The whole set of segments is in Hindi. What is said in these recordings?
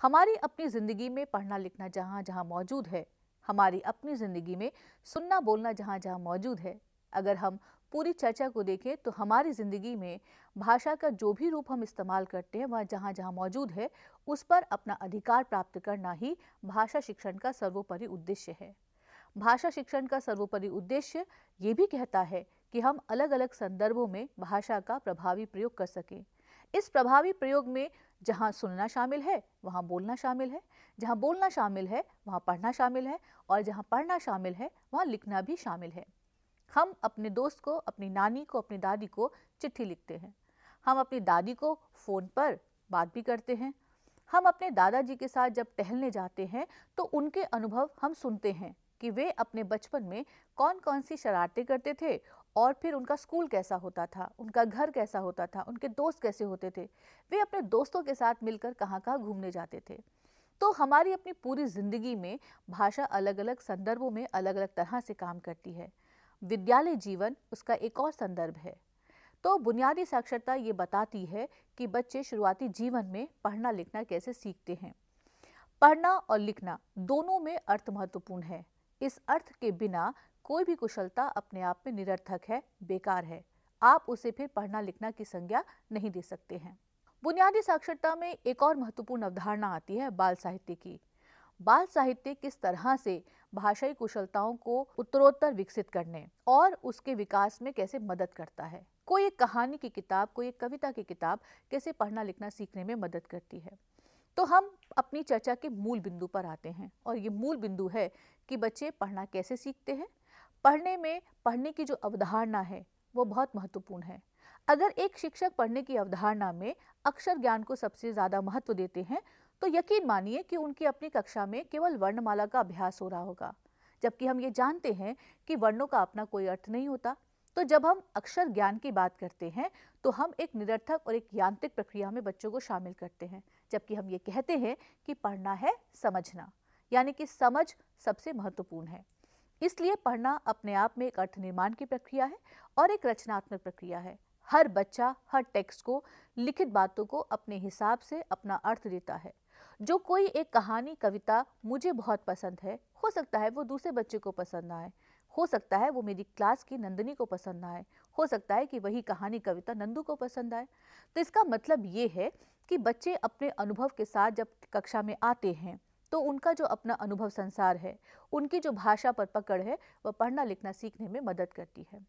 हमारी अपनी जिंदगी में पढ़ना लिखना जहाँ जहाँ मौजूद है, हमारी अपनी जिंदगी में सुनना बोलना जहाँ जहाँ मौजूद है। अगर हम पूरी चर्चा को देखें तो हमारी जिंदगी में भाषा का जो भी रूप हम इस्तेमाल करते हैं वह जहाँ जहाँ मौजूद है, उस पर अपना अधिकार प्राप्त करना ही भाषा शिक्षण का सर्वोपरि उद्देश्य है। भाषा शिक्षण का सर्वोपरि उद्देश्य ये भी कहता है कि हम अलग अलग संदर्भों में भाषा का प्रभावी प्रयोग कर सकें। इस प्रभावी प्रयोग में जहाँ सुनना शामिल है वहाँ बोलना शामिल है, जहाँ बोलना शामिल है वहाँ पढ़ना शामिल है, और जहाँ पढ़ना शामिल है वहाँ लिखना भी शामिल है। हम अपने दोस्त को, अपनी नानी को, अपनी दादी को चिट्ठी लिखते हैं। हम अपनी दादी को फ़ोन पर बात भी करते हैं। हम अपने दादाजी के साथ जब टहलने जाते हैं तो उनके अनुभव हम सुनते हैं कि वे अपने बचपन में कौन कौन सी शरारतें करते थे, और फिर उनका स्कूल कैसा होता था, उनका घर कैसा होता था, उनके दोस्त कैसे होते थे, वे अपने दोस्तों के साथ मिलकर कहाँ कहाँ घूमने जाते थे। तो हमारी अपनी पूरी ज़िंदगी में भाषा अलग अलग संदर्भों में अलग अलग तरह से काम करती है। विद्यालय जीवन उसका एक और संदर्भ है। तो बुनियादी साक्षरता ये बताती है कि बच्चे शुरुआती जीवन में पढ़ना लिखना कैसे सीखते हैं। पढ़ना और लिखना दोनों में अर्थ महत्वपूर्ण है। इस अर्थ के बिना कोई भी कुशलता अपने आप में निरर्थक है, बेकार है। आप उसे फिर पढ़ना लिखना की संज्ञा नहीं दे सकते हैं। बुनियादी साक्षरता में एक और महत्वपूर्ण अवधारणा आती है बाल साहित्य की। बाल साहित्य किस तरह से भाषाई कुशलताओं को उत्तरोत्तर विकसित करने और उसके विकास में कैसे मदद करता है। कोई एक कहानी की किताब, कोई एक कविता की किताब कैसे पढ़ना लिखना सीखने में मदद करती है। तो हम अपनी चर्चा के मूल बिंदु पर आते हैं, और ये मूल बिंदु है कि बच्चे पढ़ना कैसे सीखते हैं। पढ़ने में पढ़ने की जो अवधारणा है वो बहुत महत्वपूर्ण है। अगर एक शिक्षक पढ़ने की अवधारणा में अक्षर ज्ञान को सबसे ज़्यादा महत्व देते हैं तो यकीन मानिए कि उनकी अपनी कक्षा में केवल वर्णमाला का अभ्यास हो रहा होगा, जबकि हम ये जानते हैं कि वर्णों का अपना कोई अर्थ नहीं होता। तो जब हम अक्षर ज्ञान की बात करते हैं तो हम एक निरर्थक और एक यांत्रिक प्रक्रिया में बच्चों को शामिल करते हैं, जबकि हम ये कहते हैं कि पढ़ना है समझना, यानी कि समझ सबसे महत्वपूर्ण है। इसलिए पढ़ना अपने आप में एक अर्थ निर्माण की प्रक्रिया है और एक रचनात्मक प्रक्रिया है। हर बच्चा हर टेक्स्ट को, लिखित बातों को अपने हिसाब से अपना अर्थ देता है। जो कोई एक कहानी, कविता मुझे बहुत पसंद है, हो सकता है वो दूसरे बच्चे को पसंद ना आए, हो सकता है वो मेरी क्लास की नंदिनी को पसंद ना आए, हो सकता है कि वही कहानी, कविता नंदू को पसंद आए। तो इसका मतलब ये है कि बच्चे अपने अनुभव के साथ जब कक्षा में आते हैं तो उनका जो अपना अनुभव संसार है, उनकी जो भाषा पर पकड़ है, वह पढ़ना लिखना सीखने में मदद करती है।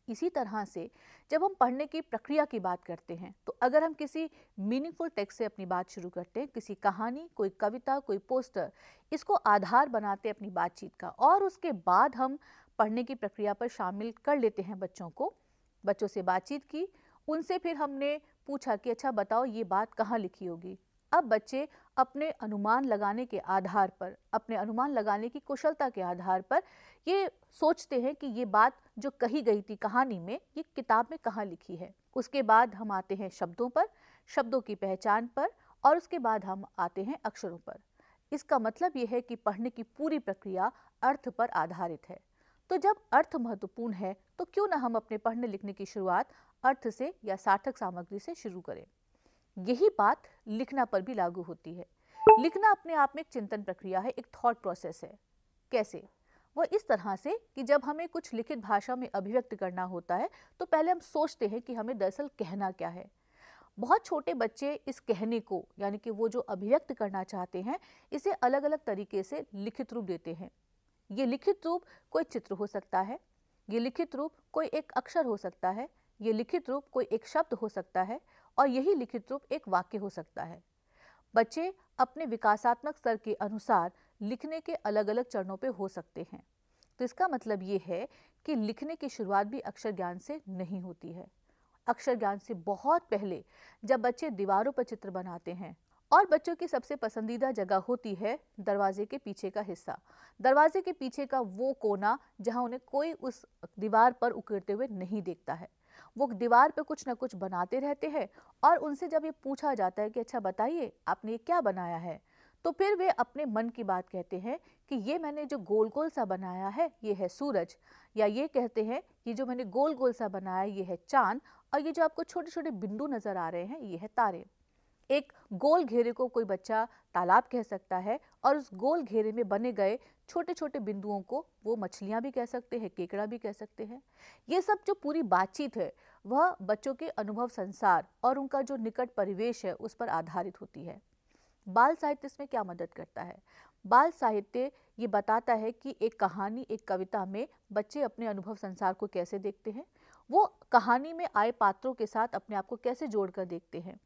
इसी तरह से जब हम पढ़ने की प्रक्रिया की बात करते हैं तो अगर हम किसी मीनिंगफुल टेक्स्ट से अपनी बात शुरू करते हैं, किसी कहानी, कोई कविता, कोई पोस्टर, इसको आधार बनाते हैं अपनी बातचीत का, और उसके बाद हम पढ़ने की प्रक्रिया पर शामिल कर लेते हैं बच्चों को। बच्चों से बातचीत की, उनसे फिर हमने पूछा कि अच्छा बताओ ये बात कहाँ लिखी होगी। अब बच्चे अपने अनुमान लगाने के आधार पर, अपने अनुमान लगाने की कुशलता के आधार पर ये सोचते हैं कि ये बात जो कही गई थी कहानी में, ये किताब में कहाँ लिखी है। उसके बाद हम आते हैं शब्दों पर, शब्दों की पहचान पर, और उसके बाद हम आते हैं अक्षरों पर। इसका मतलब ये है कि पढ़ने की पूरी प्रक्रिया अर्थ पर आधारित है। तो जब अर्थ महत्वपूर्ण है तो क्यों ना हम अपने पढ़ने लिखने की शुरुआत अर्थ से या सार्थक सामग्री से शुरू करें। यही बात लिखना पर भी लागू होती है। लिखना अपने आप में एक चिंतन प्रक्रिया है, एक थॉट प्रोसेस है। कैसे? वह इस तरह से कि जब हमें कुछ लिखित भाषा में अभिव्यक्त करना होता है तो पहले हम सोचते हैं कि हमें दरअसल कहना क्या है। बहुत छोटे बच्चे इस कहने को, यानी कि वो जो अभिव्यक्त करना चाहते हैं, इसे अलग अलग तरीके से लिखित रूप देते हैं। ये लिखित रूप कोई चित्र हो सकता है, ये लिखित रूप कोई एक अक्षर हो सकता है, ये लिखित रूप कोई एक शब्द हो सकता है, और यही लिखित रूप एक वाक्य हो सकता है। बच्चे अपने विकासात्मक स्तर के अनुसार लिखने के अलग अलग चरणों पे हो सकते हैं। तो इसका मतलब ये है कि लिखने की शुरुआत भी अक्षर ज्ञान से नहीं होती है। अक्षर ज्ञान से बहुत पहले जब बच्चे दीवारों पर चित्र बनाते हैं, और बच्चों की सबसे पसंदीदा जगह होती है दरवाजे के पीछे का हिस्सा, दरवाजे के पीछे का वो कोना जहां उन्हें कोई उस दीवार पर उकेरते हुए नहीं देखता है। वो दीवार पे कुछ ना कुछ बनाते रहते हैं, और उनसे जब ये पूछा जाता है कि अच्छा बताइए आपने ये क्या बनाया है, तो फिर वे अपने मन की बात कहते हैं कि ये मैंने जो गोल गोल सा बनाया है ये है सूरज, या ये कहते हैं ये जो मैंने गोल गोल सा बनाया ये है चांद, और ये जो आपको छोटे छोटे बिंदु नजर आ रहे हैं ये है तारे। एक गोल घेरे को कोई बच्चा तालाब कह सकता है और उस गोल घेरे में बने गए छोटे छोटे बिंदुओं को वो मछलियां भी कह सकते हैं, केकड़ा भी कह सकते हैं। ये सब जो पूरी बातचीत है वह बच्चों के अनुभव संसार और उनका जो निकट परिवेश है उस पर आधारित होती है। बाल साहित्य इसमें क्या मदद करता है? बाल साहित्य ये बताता है कि एक कहानी, एक कविता में बच्चे अपने अनुभव संसार को कैसे देखते हैं, वो कहानी में आए पात्रों के साथ अपने आप को कैसे जोड़कर देखते हैं।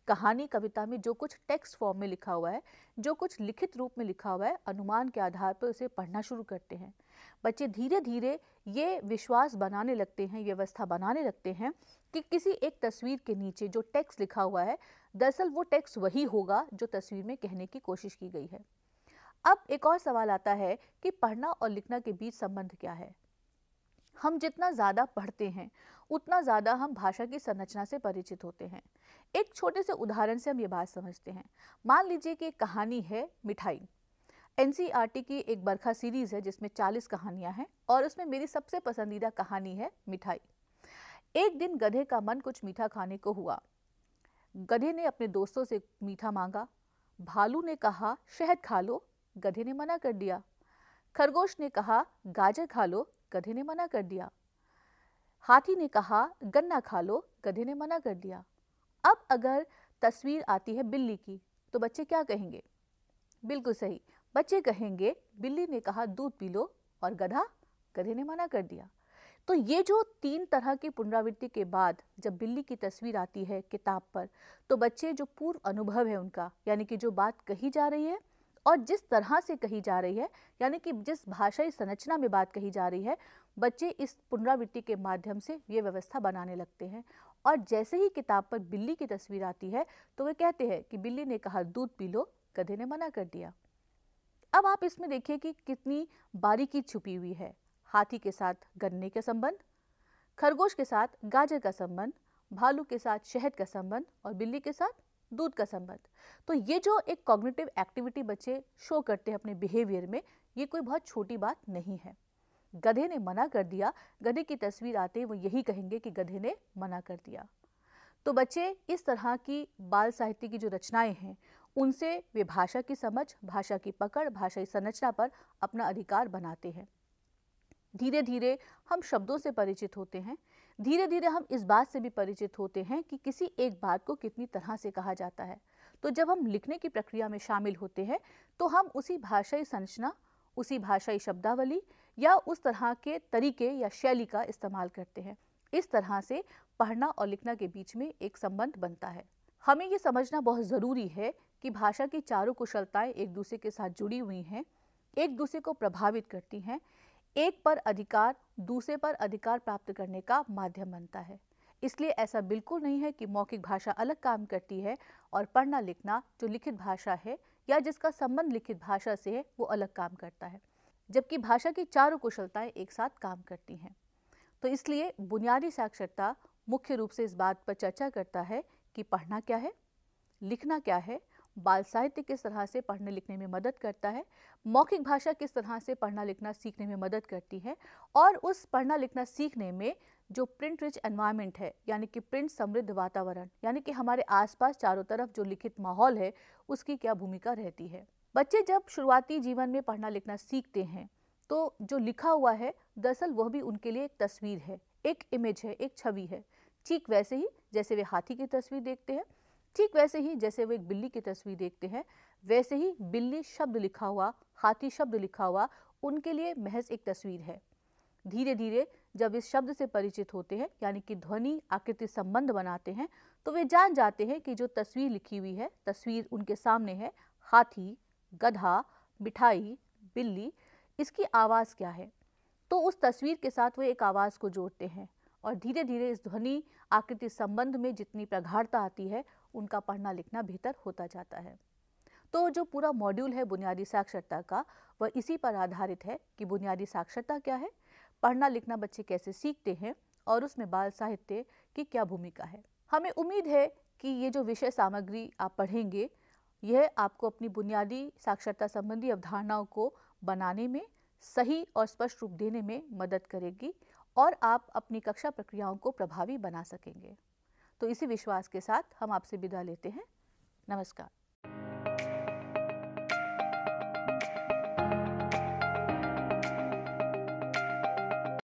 कहानी, कविता में जो कुछ टेक्स्ट फॉर्म में लिखा हुआ है, जो कुछ लिखित रूप में लिखा हुआ है, अनुमान के आधार पर उसे पढ़ना शुरू करते हैं। बच्चे धीरे धीरे ये विश्वास बनाने लगते हैं, व्यवस्था बनाने लगते हैं कि किसी एक तस्वीर के नीचे जो टेक्स्ट लिखा हुआ है, दरअसल वो टेक्स्ट वही होगा जो तस्वीर में कहने की कोशिश की गई है। अब एक और सवाल आता है कि पढ़ना और लिखना के बीच संबंध क्या है? हम जितना ज़्यादा पढ़ते हैं उतना ज़्यादा हम भाषा की संरचना से परिचित होते हैं। एक छोटे से उदाहरण से हम ये बात समझते हैं। मान लीजिए कि एक कहानी है मिठाई। एनसीईआरटी की एक बरखा सीरीज है जिसमें 40 कहानियां हैं और उसमें मेरी सबसे पसंदीदा कहानी है मिठाई। एक दिन गधे का मन कुछ मीठा खाने को हुआ। गधे ने अपने दोस्तों से मीठा मांगा। भालू ने कहा शहद खा लो, गधे ने मना कर दिया। खरगोश ने कहा गाजर खा लो, गधे ने मना कर दिया। हाथी ने कहा गन्ना खा लो, गधे ने मना कर दिया। अब अगर तस्वीर आती है बिल्ली की तो बच्चे क्या कहेंगे? बिल्कुल सही, बच्चे कहेंगे बिल्ली ने कहा दूध पी लो और गधे ने मना कर दिया। तो ये जो 3 तरह की पुनरावृत्ति के बाद जब बिल्ली की तस्वीर आती है किताब पर, तो बच्चे जो पूर्व अनुभव है उनका, यानी कि जो बात कही जा रही है और जिस तरह से कही जा रही है, यानी कि जिस भाषाई संरचना में बात कही जा रही है, बच्चे इस पुनरावृत्ति के माध्यम से ये व्यवस्था बनाने लगते हैं। और जैसे ही किताब पर बिल्ली की तस्वीर आती है तो वे कहते हैं कि बिल्ली ने कहा दूध पी लो, गधे ने मना कर दिया। अब आप इसमें देखिए कि कितनी बारीकी छुपी हुई है। हाथी के साथ गन्ने का संबंध, खरगोश के साथ गाजर का संबंध, भालू के साथ शहद का संबंध और बिल्ली के साथ दूध का संबंध। तो ये जो एक कॉग्निटिव एक्टिविटी बच्चे शो करते हैं अपने बिहेवियर में, ये कोई बहुत छोटी बात नहीं है। गधे ने मना कर दिया, गधे की तस्वीर आते ही वो यही कहेंगे कि गधे ने मना कर दिया। तो बच्चे इस तरह की बाल साहित्य की जो रचनाएं हैं उनसे वे भाषा की समझ, भाषा की पकड़, भाषाई संरचना पर अपना अधिकार बनाते हैं। धीरे धीरे हम शब्दों से परिचित होते हैं। धीरे धीरे हम इस बात से भी परिचित होते हैं कि किसी एक बात को कितनी तरह से कहा जाता है। तो जब हम लिखने की प्रक्रिया में शामिल होते हैं तो हम उसी भाषाई संरचना, उसी भाषाई शब्दावली या उस तरह के तरीके या शैली का इस्तेमाल करते हैं। इस तरह से पढ़ना और लिखना के बीच में एक संबंध बनता है। हमें ये समझना बहुत ज़रूरी है कि भाषा की चारों कुशलताएं एक दूसरे के साथ जुड़ी हुई हैं, एक दूसरे को प्रभावित करती हैं। एक पर अधिकार दूसरे पर अधिकार प्राप्त करने का माध्यम बनता है। इसलिए ऐसा बिल्कुल नहीं है कि मौखिक भाषा अलग काम करती है और पढ़ना लिखना जो लिखित भाषा है या जिसका संबंध लिखित भाषा से है वो अलग काम करता है, जबकि भाषा की चारों कुशलताएं एक साथ काम करती हैं। तो इसलिए बुनियादी साक्षरता मुख्य रूप से इस बात पर चर्चा करता है कि पढ़ना क्या है, लिखना क्या है, बाल साहित्य किस तरह से पढ़ने लिखने में मदद करता है, मौखिक भाषा किस तरह से पढ़ना लिखना सीखने में मदद करती है, और उस पढ़ना लिखना सीखने में जो प्रिंट रिच एनवायरनमेंट है, यानी कि प्रिंट समृद्ध वातावरण, यानी कि हमारे आसपास चारों तरफ जो लिखित माहौल है, उसकी क्या भूमिका रहती है। बच्चे जब शुरुआती जीवन में पढ़ना लिखना सीखते हैं तो जो लिखा हुआ है दरअसल वह भी उनके लिए एक तस्वीर है, एक इमेज है, एक छवि है। ठीक वैसे ही जैसे वे हाथी की तस्वीर देखते हैं, ठीक वैसे ही जैसे वे एक बिल्ली की तस्वीर देखते हैं, वैसे ही बिल्ली शब्द लिखा हुआ, हाथी शब्द लिखा हुआ उनके लिए महज एक तस्वीर है। धीरे धीरे जब इस शब्द से परिचित होते हैं, यानी कि ध्वनि आकृति संबंध बनाते हैं, तो वे जान जाते हैं कि जो तस्वीर लिखी हुई है, तस्वीर उनके सामने है, हाथी, गधा, मिठाई, बिल्ली, इसकी आवाज़ क्या है। तो उस तस्वीर के साथ वे एक आवाज़ को जोड़ते हैं और धीरे धीरे इस ध्वनि आकृति संबंध में जितनी प्रगाढ़ता आती है, उनका पढ़ना लिखना बेहतर होता जाता है। तो जो पूरा मॉड्यूल है बुनियादी साक्षरता का, वह इसी पर आधारित है कि बुनियादी साक्षरता क्या है, पढ़ना लिखना बच्चे कैसे सीखते हैं और उसमें बाल साहित्य की क्या भूमिका है। हमें उम्मीद है कि ये जो विषय सामग्री आप पढ़ेंगे, यह आपको अपनी बुनियादी साक्षरता संबंधी अवधारणाओं को बनाने में, सही और स्पष्ट रूप देने में मदद करेगी और आप अपनी कक्षा प्रक्रियाओं को प्रभावी बना सकेंगे। तो इसी विश्वास के साथ हम आपसे विदा लेते हैं। नमस्कार।